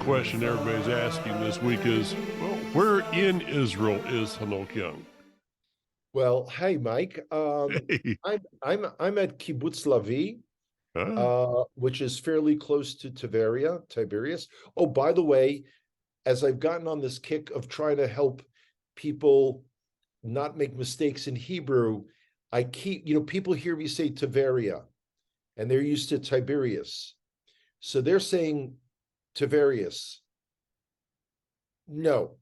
question everybody's asking this week is, well, where in Israel is Hanoch Young? Well, hey, Mike. Hey, I'm at Kibbutz Lavi, which is fairly close to Tiberias. Oh, by the way, as I've gotten on this kick of trying to help people not make mistakes in Hebrew, I keep, people hear me say Tiberia, and they're used to Tiberias. So they're saying Tiberias. No.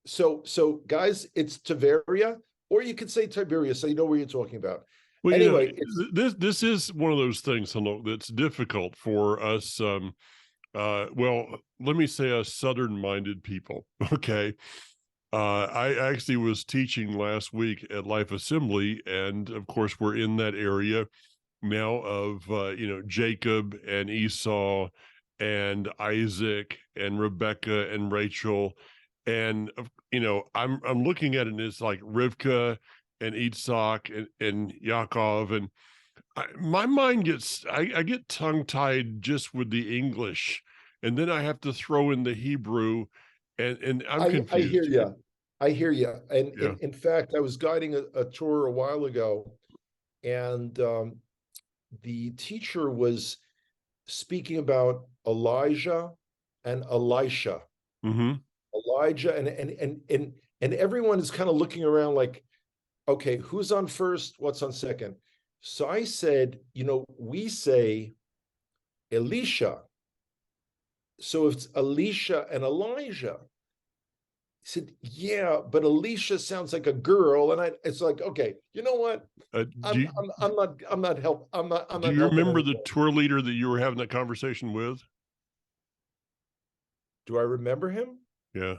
So guys, it's Tiberia, or you could say Tiberias, so you know what you're talking about. well, Anyway, it's this is one of those things, Hanoch, that's difficult for us. Well, let me say us Southern-minded people. Okay. I actually was teaching last week at Life Assembly, and of course, we're in that area now of Jacob and Esau and Isaac and Rebecca and Rachel, and I'm looking at it and it's like Rivka and Isaac and Yaakov, and my mind gets I get tongue tied just with the English, and then I have to throw in the Hebrew, and I'm I hear confused. you. I hear you. And Yeah. in fact, I was guiding a tour a while ago, and the teacher was speaking about Elijah and Elisha. Mm-hmm. Elijah and everyone is kind of looking around like, okay, who's on first? What's on second? So I said, we say Elisha. So it's Elisha and Elijah. He said, yeah, but Alicia sounds like a girl. And it's like, okay, you know what? Do you, I'm not help. I'm do not you helping remember the anymore. tour leader that you were having that conversation with? Do I remember him? Yeah,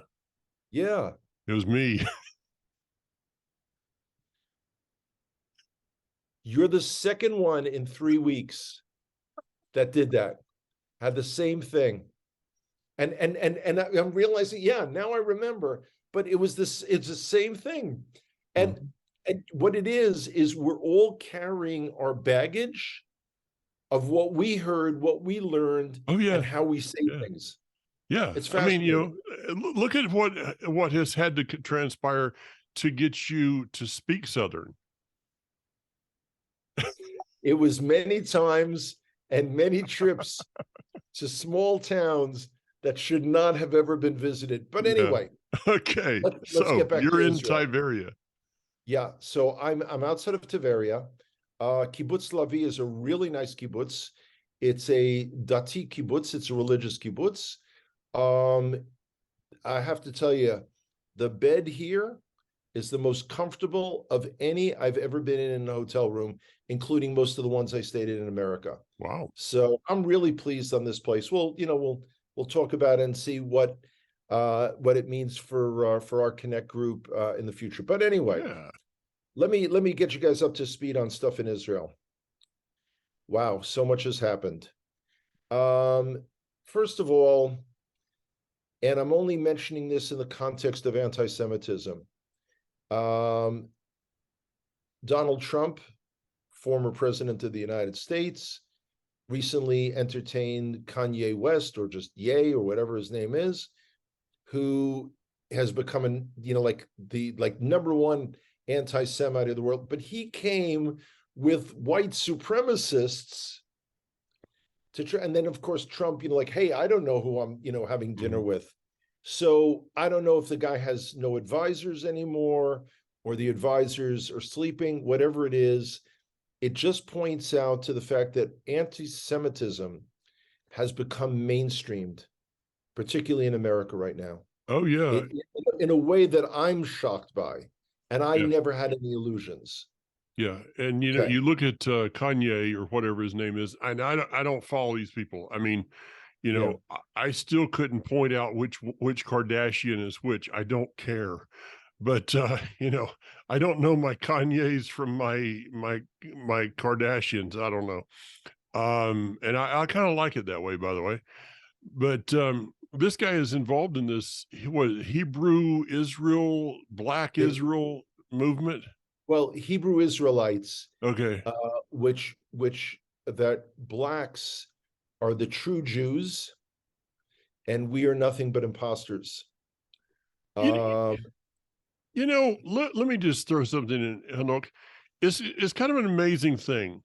Yeah. it was me. You're the second one in 3 weeks that did that, had the same thing. And I'm realizing, yeah, now I remember, but it's the same thing. And Mhm. and what it is we're all carrying our baggage of what we heard, what we learned, Oh and yeah, how we say yeah, things. yeah. It's I mean, fascinating. look at what has had to transpire to get you to speak Southern. It was many times and many trips to small towns that should not have ever been visited. But Yeah. anyway, Okay, let's so get back you're to in Israel. Tiberia. Yeah, so I'm outside of Tiberia. Kibbutz Lavi is a really nice kibbutz. It's a dati kibbutz. It's a religious kibbutz. Um, I have to tell you, the bed here is the most comfortable of any I've ever been in a hotel room, including most of the ones I stayed in America. Wow. So I'm really pleased on this place. We'll talk about it and see what it means for our Connect group in the future. But anyway, Yeah. let me get you guys up to speed on stuff in Israel. Wow, so much has happened. Um, First of all, and I'm only mentioning this in the context of anti-Semitism. Um, Donald Trump, former president of the United States, recently entertained Kanye West, or just Ye, or whatever his name is, who has become like the number one anti-Semite of the world. But he came with white supremacists to try, and then of course Trump, like, hey, I don't know who I'm, having dinner Mhm. with. So I don't know if the guy has no advisors anymore, or the advisors are sleeping, whatever it is. It just points out to the fact that anti-Semitism has become mainstreamed, particularly in America right now, Oh yeah, in a way that I'm shocked by, and I yeah, never had any illusions. yeah. And Okay. you look at Kanye or whatever his name is, and I don't follow these people. I mean, Yeah. I still couldn't point out which Kardashian is which. I don't care. But I don't know my Kanyes from my Kardashians. I don't know. And I kind of like it that way, by the way. But this guy is involved in this what Hebrew Israel, Black It, Israel movement. well, Hebrew Israelites, Okay. uh, which that blacks are the true Jews, and we are nothing but imposters. You, Um, let me just throw something in, Hanoch. It's kind of an amazing thing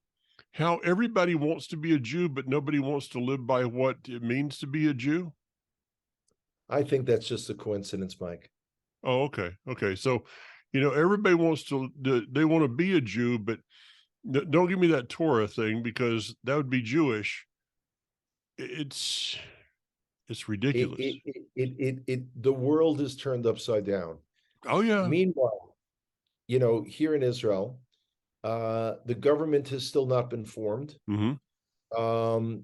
how everybody wants to be a Jew, but nobody wants to live by what it means to be a Jew. I think that's just a coincidence, Mike. Oh, okay. Okay. So, everybody wants they want to be a Jew, but don't give me that Torah thing because that would be Jewish. It's it's ridiculous. The world is turned upside down. Oh yeah. Meanwhile, here in Israel, the government has still not been formed. Mm-hmm. Um,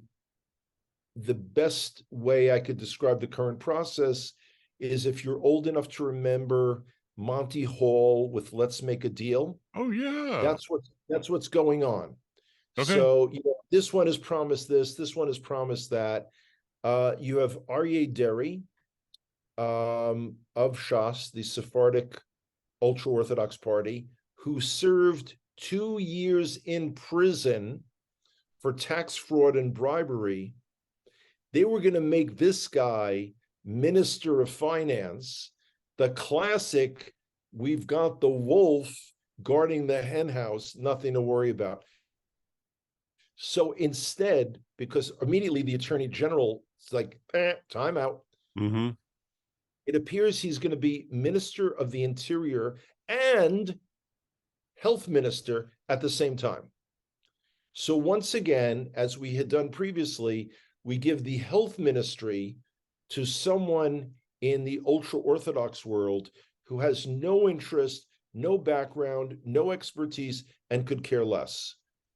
the best way I could describe the current process is if you're old enough to remember Monty Hall with "Let's Make a Deal." Oh yeah. That's what's going on. Okay. So this one has promised this one has promised that. You have Aryeh Deri of Shas, the Sephardic ultra Orthodox party, who served 2 years in prison for tax fraud and bribery. They were going to make this guy Minister of Finance, the classic, we've got the wolf guarding the hen house, nothing to worry about. So instead, because immediately the attorney general is like, time out. Mm-hmm. It appears he's going to be Minister of the Interior and Health Minister at the same time. So once again, as we had done previously, we give the health ministry to someone in the ultra-Orthodox world who has no interest, no background, no expertise, and could care less,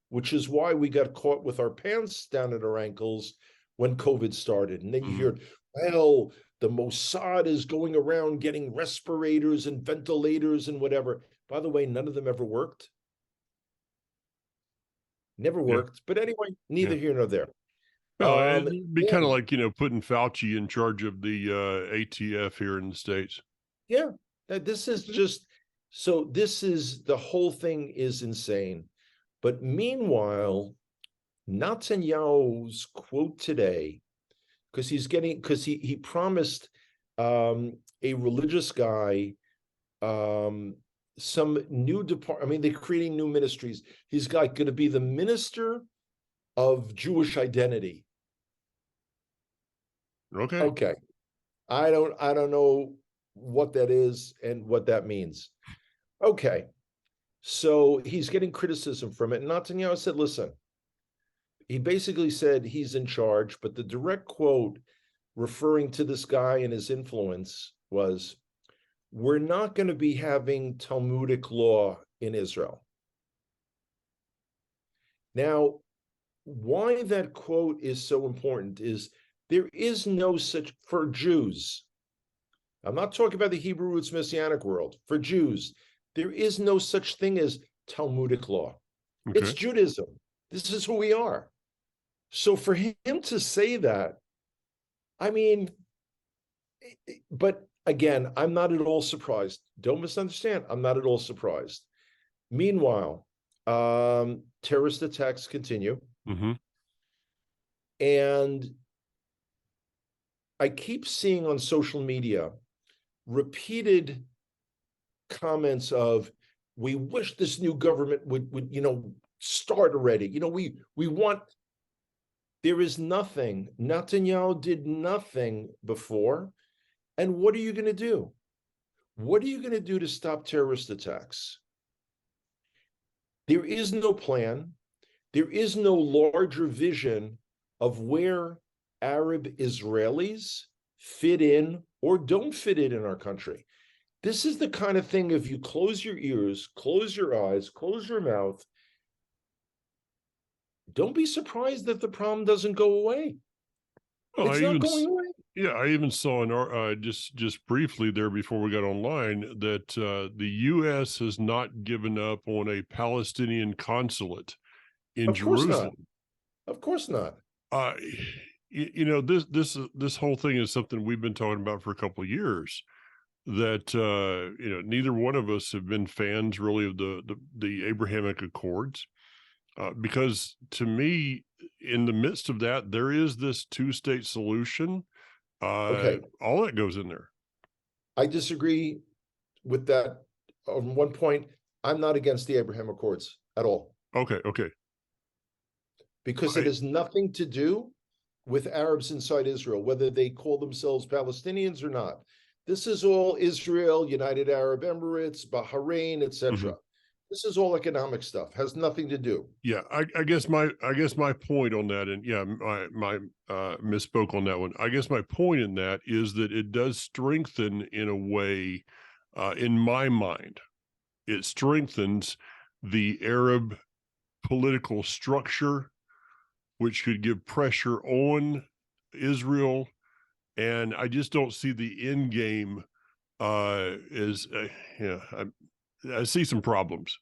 which is why we got caught with our pants down at our ankles when COVID started. And then you hear, well, the Mossad is going around getting respirators and ventilators and whatever. By the way, none of them ever worked. Never Yeah. worked. But anyway, neither Yeah. here nor there. Well, it'd be kind of And like, putting Fauci in charge of the ATF here in the States. yeah, this is just so this is the whole thing is insane. But meanwhile, Netanyahu's quote today, because he promised a religious guy some new department. I mean, they're creating new ministries. He's going to be the minister of Jewish identity. Okay. Okay. I don't know what that is and what that means. Okay. So he's getting criticism from it. And Netanyahu said, listen, he basically said he's in charge, but the direct quote referring to this guy and his influence was, we're not going to be having Talmudic law in Israel. Now, why that quote is so important is there is no such, for Jews, I'm not talking about the Hebrew roots Messianic world, for Jews, there is no such thing as Talmudic law. Okay. It's Judaism. This is who we are. So for him to say that, I mean, but again, I'm not at all surprised. Don't misunderstand. I'm not at all surprised. Meanwhile, terrorist attacks continue. Mm-hmm. And I keep seeing on social media repeated comments of, we wish this new government would start already. We want, there is nothing. Netanyahu did nothing before. And what are you going to do? What are you going to do to stop terrorist attacks? There is no plan. There is no larger vision of where Arab Israelis fit in or don't fit in our country. This is the kind of thing, if you close your ears, close your eyes, close your mouth, don't be surprised that the problem doesn't go away. Well, It's not going away. yeah, I even saw just briefly there before we got online that the U.S. has not given up on a Palestinian consulate in Of course not. Jerusalem. Of course not. Uh, this whole thing is something we've been talking about for a couple of years. That neither one of us have been fans really of the Abrahamic Accords, because to me, in the midst of that, there is this two-state solution Okay, All that goes in there. I disagree with that on one point. I'm not against the Abraham Accords at all Okay, okay. because it I has nothing to do with Arabs inside Israel, whether they call themselves Palestinians or not. This is all Israel, United Arab Emirates, Bahrain, mhm. etc. This is all economic stuff, has nothing to do. Yeah, I guess my point on that, and yeah, my misspoke on that one. I guess my point in that is that it does strengthen in a way, in my mind, it strengthens the Arab political structure, which could give pressure on Israel. And I just don't see the end game is, yeah, I see some problems.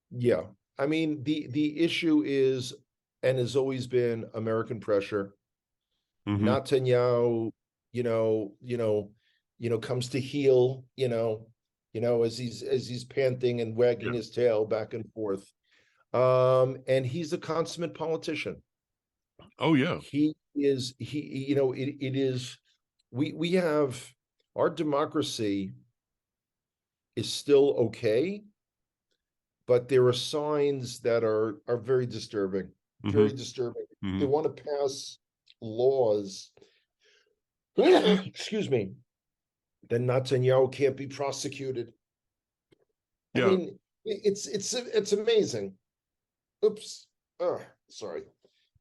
Yeah. I mean, the issue is and has always been American pressure. Hmm. Netanyahu, comes to heel, as he's panting and wagging Yeah. his tail back and forth. And he's a consummate politician. Oh yeah. It is we have our democracy is still okay, but there are signs that are very disturbing, Hmm. very disturbing. They Hmm. want to pass laws, excuse me, that Netanyahu can't be prosecuted. I Yeah. mean, it's amazing. Oops. Oh, sorry.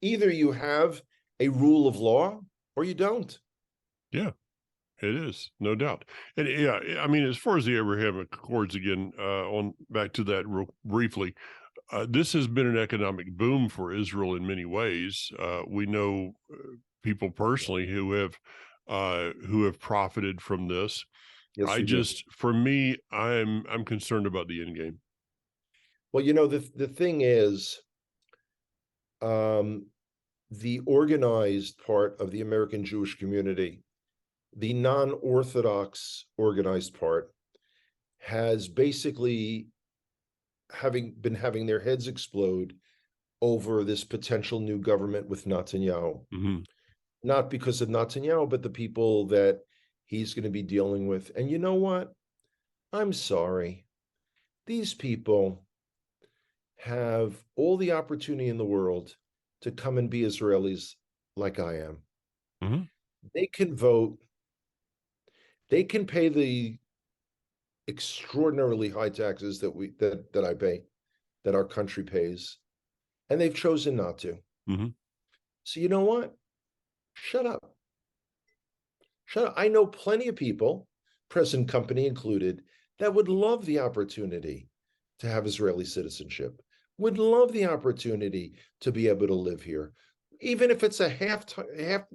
Either you have a rule of law or you don't. Yeah. It is, no doubt. And yeah, I mean, as far as the Abrahamic Accords, again, on back to that real briefly, this has been an economic boom for Israel in many ways. We know people personally who have profited from this. Yes, I we do. just, for me, I'm concerned about the end game. Well, the thing is, um, the organized part of the American Jewish community, the non-Orthodox organized part, has basically having their heads explode over this potential new government with Netanyahu. Hmm. Not because of Netanyahu, but the people that he's going to be dealing with. And you know what? I'm sorry. These people have all the opportunity in the world to come and be Israelis like I am. Hmm. They can vote, they can pay the extraordinarily high taxes that I pay, that our country pays, and they've chosen not to. Hmm. So you know what? Shut up. Shut up. I know plenty of people, present company included, that would love the opportunity to have Israeli citizenship, would love the opportunity to be able to live here, even if it's a half,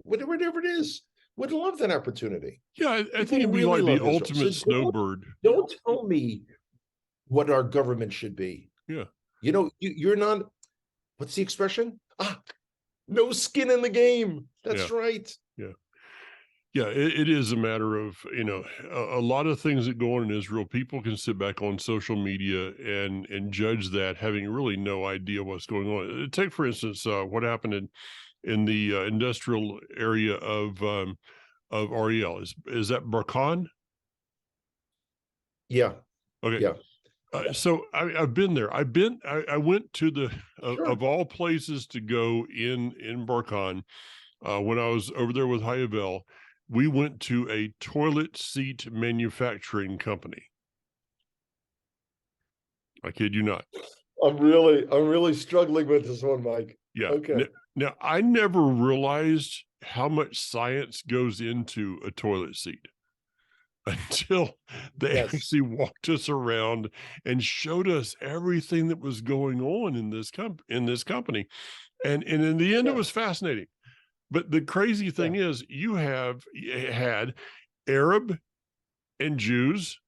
whatever it is, would love that opportunity. Yeah, I think People it'd be really like the love Israel. So ultimate snowbird. don't tell me what our government should be. Yeah, You're not, what's the expression? No skin in the game. yeah, That's right. yeah. Yeah, it is a matter of, a lot of things that go on in Israel. People can sit back on social media and judge that, having really no idea what's going on. Take, for instance, what happened in the industrial area of Ariel. Is that Barkan? Yeah, Okay. yeah, So I've been there. I went to the of sure. all places to go in Barkan when I was over there with Hayavel. We went to a toilet seat manufacturing company. I kid you not. I'm really struggling with this one, Mike. Yeah. Okay. Now, I never realized how much science goes into a toilet seat until they Yes. actually walked us around and showed us everything that was going on in this company. And in the end, it Yeah. was fascinating. But the crazy Yeah. thing is, had Arab and Jews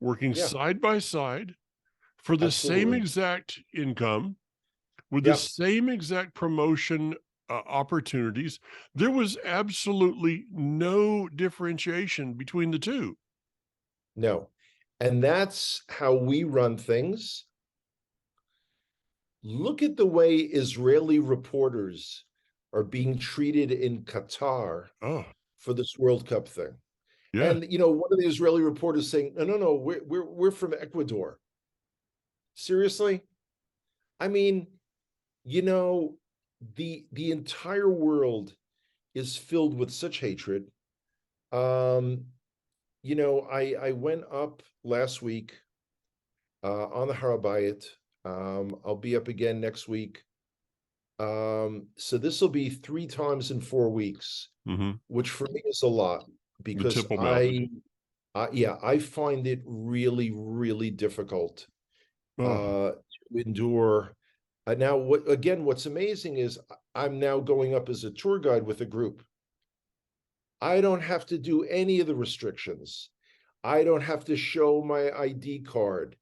working Yeah. side by side for the same Absolutely. exact income with the Yeah. same exact promotion opportunities. There was absolutely no differentiation between the two. No. And that's how we run things. Look at the way Israeli reporters are being treated in Qatar Oh, for this World Cup thing. Yeah. And one of the Israeli reporters saying, no, we're from Ecuador. Seriously? I mean, you know, the entire world is filled with such hatred. I went up last week on the Har Bayit. I'll be up again next week. So this will be 3 times in 4 weeks, Mm-hmm. which for me is a lot The because Temple Mount. I find it really, really difficult Oh. to endure. Now, what's amazing is I'm now going up as a tour guide with a group. I don't have to do any of the restrictions. I don't have to show my ID card.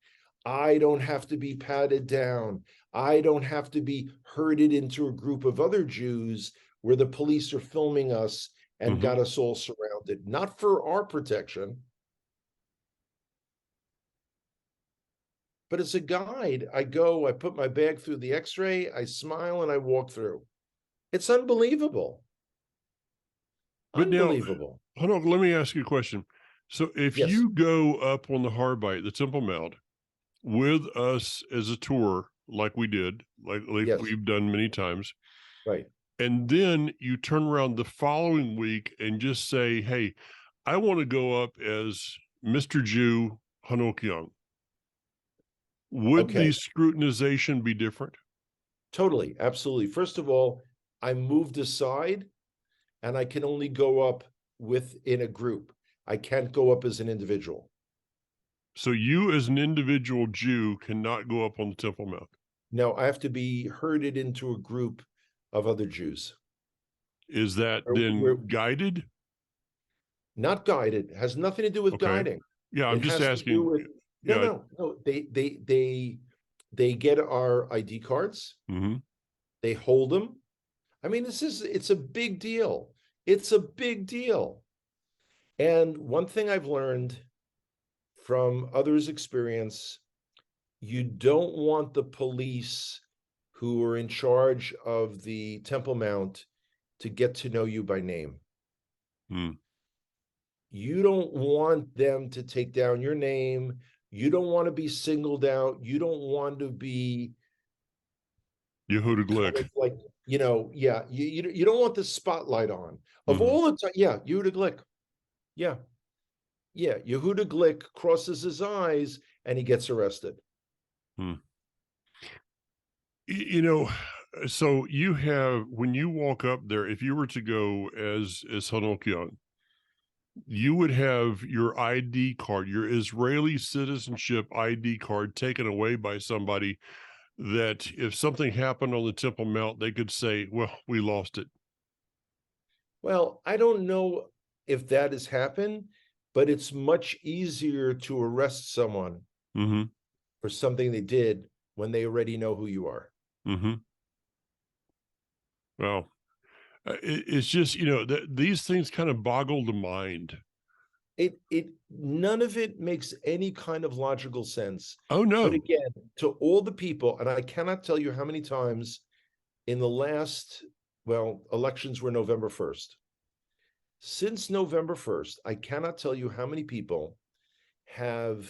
I don't have to be patted down. I don't have to be herded into a group of other Jews where the police are filming us and Mm-hmm. got us all surrounded. Not for our protection, but as a guide, I put my bag through the x-ray, I smile, and I walk through. It's unbelievable. But now, Unbelievable. Hanoch, let me ask you a question. So if Yes, you go up on the Har Bayit, the Temple Mount, with us as a tour, like we did, like yes, we've done many times, right. and then you turn around the following week and just say, hey, I want to go up as Mr. Jew Hanoch Young, would the Okay, scrutinization be different? totally, absolutely. First of all, I moved aside and I can only go up within a group. I can't go up as an individual. So you, as an individual Jew, cannot go up on the Temple Mount. No, I have to be herded into a group of other Jews. Is that We're then guided? not guided. It has nothing to do with Okay. guiding. Yeah, I'm It just has to do asking. with no, Yeah. no, no. They get our ID cards. Mm-hmm. They hold them. I mean, it's a big deal. It's a big deal. And one thing I've learned from others' experience, you don't want the police who are in charge of the Temple Mount to get to know you by name. Mm. You don't want them to take down your name. You don't want to be singled out. You don't want to be Yehuda kind Glick. of like, yeah, you don't want the spotlight on. Of Mm-hmm. all the time, yeah, Yehuda Glick. Yeah, yeah, Yehuda Glick crosses his eyes and he gets arrested. Mm. You know, so you have, when you walk up there, if you were to go as Hanoch Young, you would have your ID card, your Israeli citizenship ID card taken away by somebody that if something happened on the Temple Mount, they could say, well, we lost it. Well, I don't know if that has happened, but it's much easier to arrest someone Mm-hmm. for something they did when they already know who you are. Mm-hmm. Well, it's just, these things kind of boggle the mind. It none of it makes any kind of logical sense. Oh, But no. again, to all the people, and I cannot tell you how many times in the last, well, elections were November 1st. Since November 1st, I cannot tell you how many people have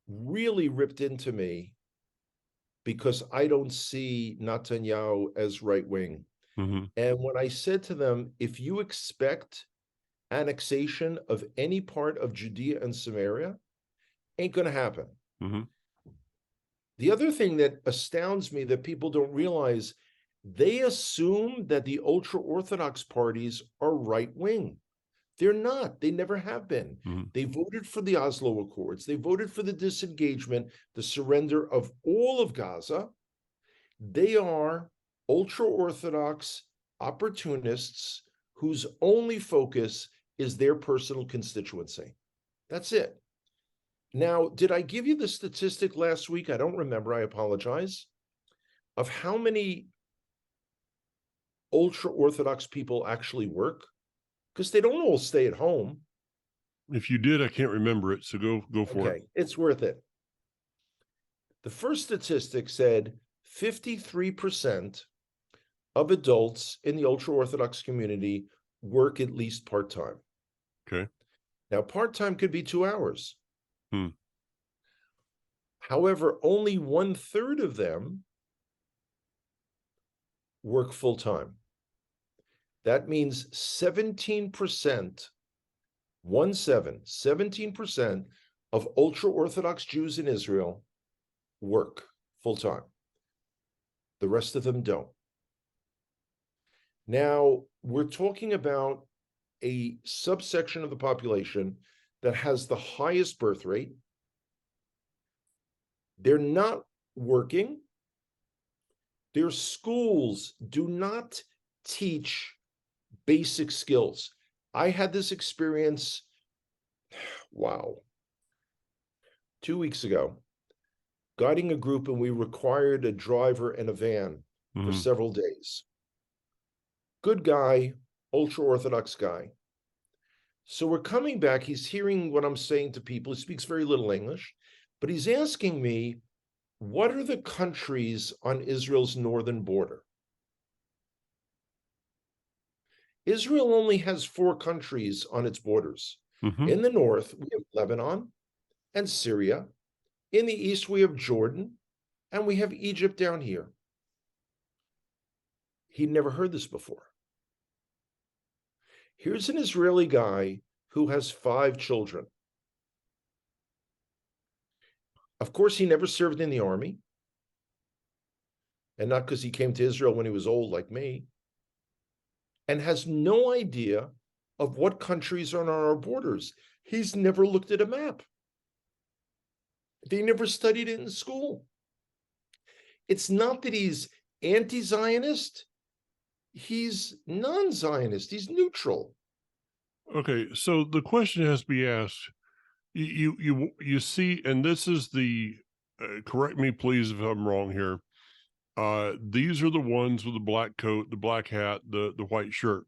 really ripped into me because I don't see Netanyahu as right wing. Mm-hmm. And when I said to them, if you expect annexation of any part of Judea and Samaria, ain't going to happen. Mm-hmm. The other thing that astounds me that people don't realize, they assume that the ultra Orthodox parties are right wing. They're not. They never have been. Mm-hmm. They voted for the Oslo Accords. They voted for the disengagement, the surrender of all of Gaza. They are ultra Orthodox opportunists whose only focus is their personal constituency. That's it. Now, did I give you the statistic last week? I don't remember. I apologize. Of how many ultra Orthodox people actually work? Because they don't all stay at home. If you did, I can't remember it. So go for it. Okay, it's worth it. The first statistic said 53% of adults in the ultra Orthodox community work at least part-time. Okay. Now, part-time could be 2 hours. Hmm. However, only 1/3 of them work full-time. That means 17%, 17% of ultra-Orthodox Jews in Israel work full-time. The rest of them don't. Now, we're talking about a subsection of the population that has the highest birth rate. They're not working. Their schools do not teach basic skills. I had this experience, wow, 2 weeks ago, guiding a group, and we required a driver and a van for Mhm. several days. Good guy, ultra-Orthodox guy. So we're coming back. He's hearing what I'm saying to people. He speaks very little English, but he's asking me, what are the countries on Israel's northern border? Israel only has 4 countries on its borders. Mhm. In the north, we have Lebanon and Syria. In the east, we have Jordan, and we have Egypt down here. He'd never heard this before. Here's an Israeli guy who has 5 children. Of course, he never served in the army, and not because he came to Israel when he was old like me, and has no idea of what countries are on our borders. He's never looked at a map. They never studied it in school. It's not that he's anti-Zionist. He's non-Zionist. He's neutral. Okay, so the question has to be asked. You see, and this is the correct me please if I'm wrong here. These are the ones with the black coat, the black hat, the white shirt.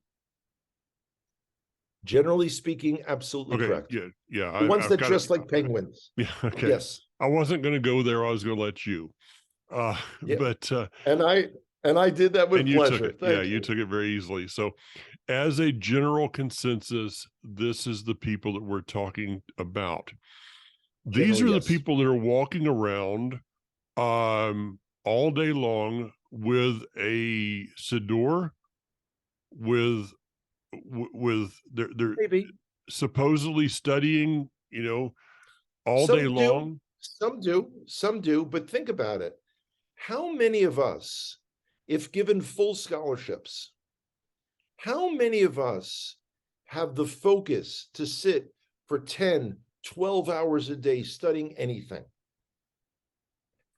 Generally speaking, absolutely Okay, correct. yeah. The ones I've that got it. dress like penguins. Yeah, okay. Yes. I wasn't going to go there. I was going to let you. Yeah. But And I did that with and you took pleasure. it. Yeah, Thank you you. took it very easily. So, as a general consensus, this is the people that we're talking about. These Generally, are the yes. people that are walking around all day long with a siddur, with they're Maybe. supposedly studying, all day Some do, long. some do, but think about it. How many of us, if given full scholarships, how many of us have the focus to sit for 10, 12 hours a day studying anything?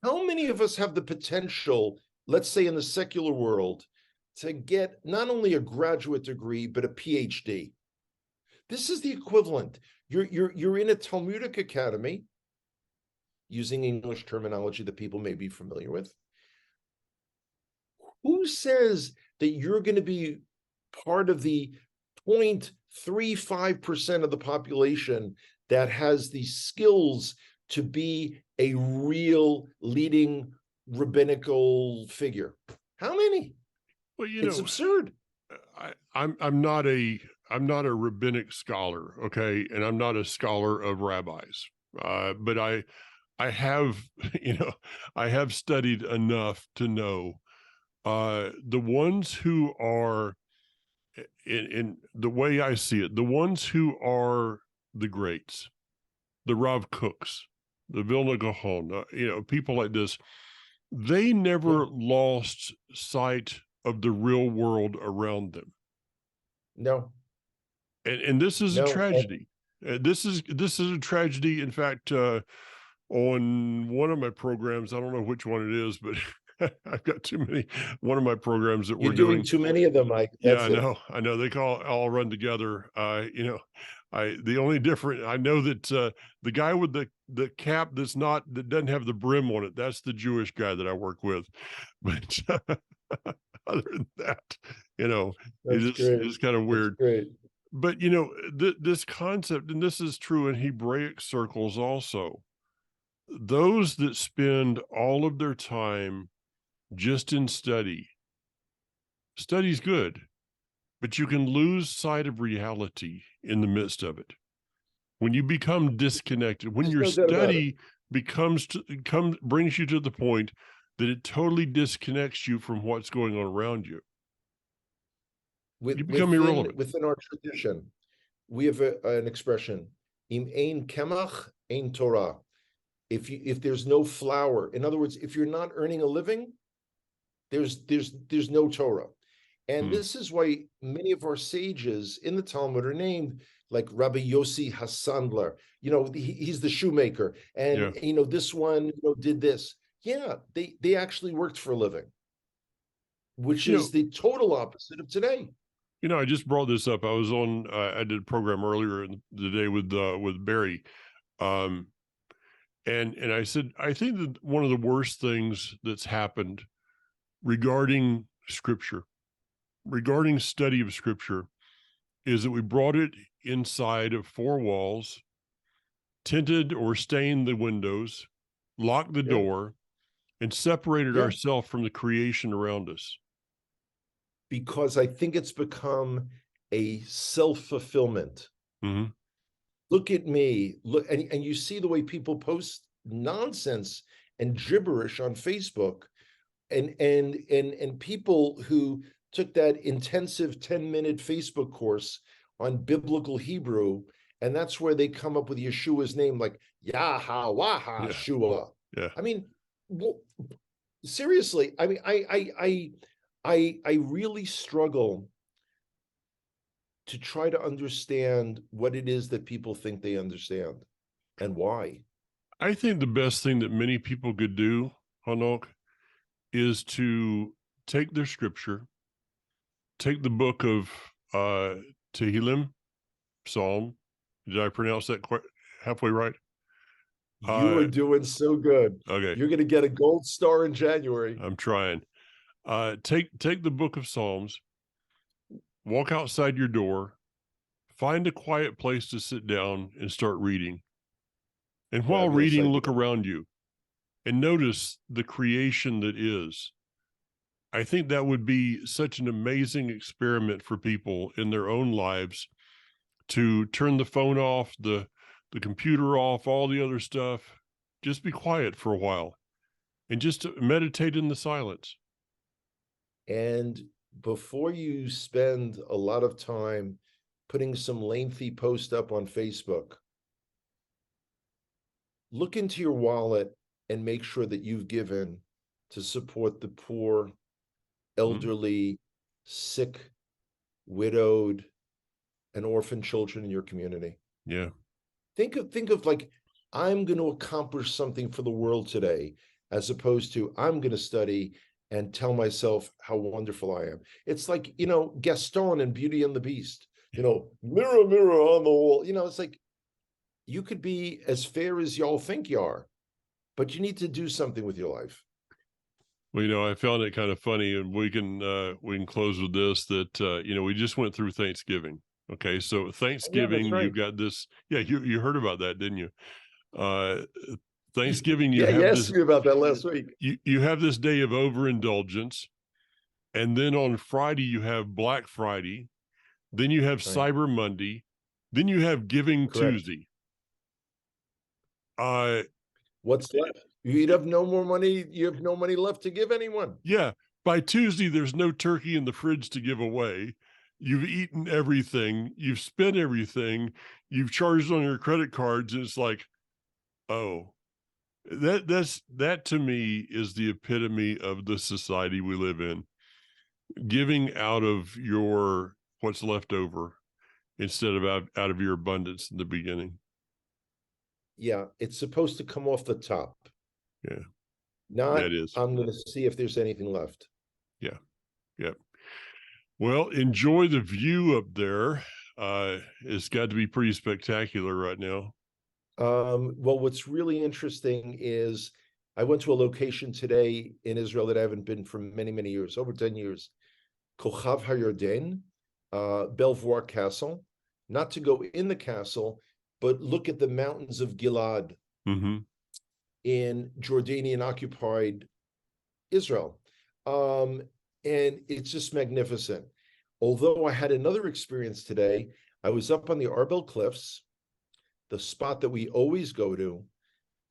How many of us have the potential, let's say in the secular world, to get not only a graduate degree, but a PhD? This is the equivalent. You're in a Talmudic academy, using English terminology that people may be familiar with. Who says that you're going to be part of the 0.35% of the population that has the skills to be a real leading rabbinical figure? How many? Well, It's absurd. I'm not a rabbinic scholar, okay, and I'm not a scholar of rabbis, but I have I have studied enough to know the ones who are in the way I see it, the ones who are the greats, the Rav Cooks, the Vilna Gaon, people like this, they Yeah. never lost sight of the real world around them. No, And this is a no. tragedy. This is a tragedy. In fact, on one of my programs, I don't know which one it is, but I've got too many. One of my programs that You're we're doing doing. too many of them, Mike. Yeah, That's I it. know. I know they all run together. The only different I know that the guy with the cap that doesn't have the brim on it, that's the Jewish guy that I work with. But other than that, That's it great. is kind of That's weird. great. But this concept, and this is true in Hebraic circles also, those that spend all of their time just in study's good. but you can lose sight of reality in the midst of it. When you become disconnected, when There's your no doubt about it. study brings you to the point that it totally disconnects you from what's going on around you, you become irrelevant. Within our tradition, we have an expression: "Im ein kemach, ein Torah." If there's no flour, in other words, if you're not earning a living, there's no Torah. And Hmm. this is why many of our sages in the Talmud are named like Rabbi Yossi Hassandler. He's the shoemaker, Yeah. and this one did this. Yeah, they actually worked for a living, which You know, is the total opposite of today. I just brought this up. I did a program earlier in the day with Barry. Um, and I said, I think that one of the worst things that's happened regarding scripture, regarding study of scripture, is that we brought it inside of four walls, tinted or stained the windows, locked the Yeah, door, and separated yeah, ourselves from the creation around us. because I think it's become a self-fulfillment. Mm-hmm. Look at me. Look, and you see the way people post nonsense and gibberish on Facebook, and people who took that intensive 10-minute Facebook course on biblical Hebrew, and that's where they come up with Yeshua's name, like Yaha Waha Yeah. Shua. Yeah. I mean, well, seriously, I mean, I really struggle to try to understand what it is that people think they understand and why. I think the best thing that many people could do, Hanoch, is to take their scripture, take the book of Tehillim, Psalm. Did I pronounce that quite halfway right? You are Uh, doing so good. okay, You're going to get a gold star in January. I'm trying. Take the book of Psalms, walk outside your door, find a quiet place to sit down and start reading. And while Fabulous reading, look idea. around you and notice the creation that is. I think that would be such an amazing experiment for people in their own lives to turn the phone off, the computer off, all the other stuff. Just be quiet for a while and just meditate in the silence. And before you spend a lot of time putting some lengthy post up on Facebook, look into your wallet and make sure that you've given to support the poor, Mm, elderly, sick, widowed, and orphan children in your community. yeah. Think of like, I'm going to accomplish something for the world today, as opposed to I'm going to study and tell myself how wonderful I am. It's like, Gaston and Beauty and the Beast, mirror, mirror on the wall. It's like you could be as fair as y'all think you are, but you need to do something with your life. Well, I found it kind of funny, and we can close with this that we just went through Thanksgiving. Okay, so Yeah, that's Thanksgiving, right. you've got this. Yeah, you heard about that, didn't you? Uh, Thanksgiving, Yeah, you asked me about that last week. you have this day of overindulgence, and then on Friday you have Black Friday, then you have Right. Cyber Monday, then you have Giving Correct. Tuesday. Uh, What's left? You'd have no more money. You have no money left to give anyone. yeah, by Tuesday there's no turkey in the fridge to give away. You've eaten everything, you've spent everything, you've charged on your credit cards. And it's like, oh, that to me is the epitome of the society we live in. Giving out of your what's left over instead of out of your abundance in the beginning. Yeah, it's supposed to come off the top. Yeah, Not, that is. I'm going to see if there's anything left. Yeah. Yeah. Well, enjoy the view up there. It's got to be pretty spectacular right now. Well, what's really interesting is I went to a location today in Israel that I haven't been for many, many years, over 10 years. Kochav HaYarden, Belvoir Castle. Not to go in the castle, but look at the mountains of Gilad Mm-hmm. in Jordanian occupied Israel. And it's just magnificent. Although I had another experience today, I was up on the Arbel Cliffs, the spot that we always go to,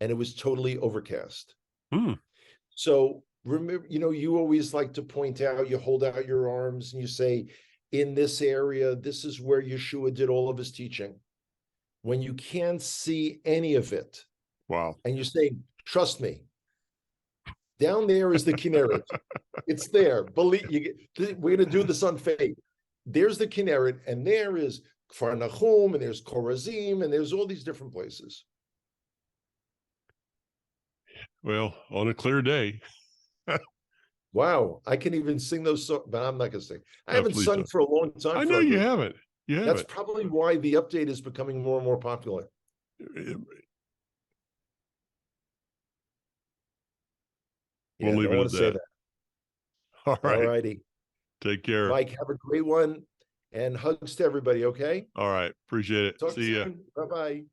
and it was totally overcast. Hmm. So remember, you always like to point out, you hold out your arms and you say, in this area, this is where Yeshua did all of his teaching. When you can't see any of it, Wow. and you say, trust me, down there is the Kinneret. It's there. Believe you. We're going to do this on faith. There's the Kinneret, and there is Kfar Nachum, and there's Korazim, and there's all these different places. Well, on a clear day. Wow, I can even sing those songs, but I'm not going to sing. I haven't Please sung don't. for a long time. I For know our you group. haven't. You That's haven't. probably why the update is becoming more and more popular. We'll Yeah, leave don't it want at to say that. that. All All right. righty. Take care. Mike, have a great one, and hugs to everybody, okay? All right. Appreciate it. Talk See ya. soon. Bye-bye.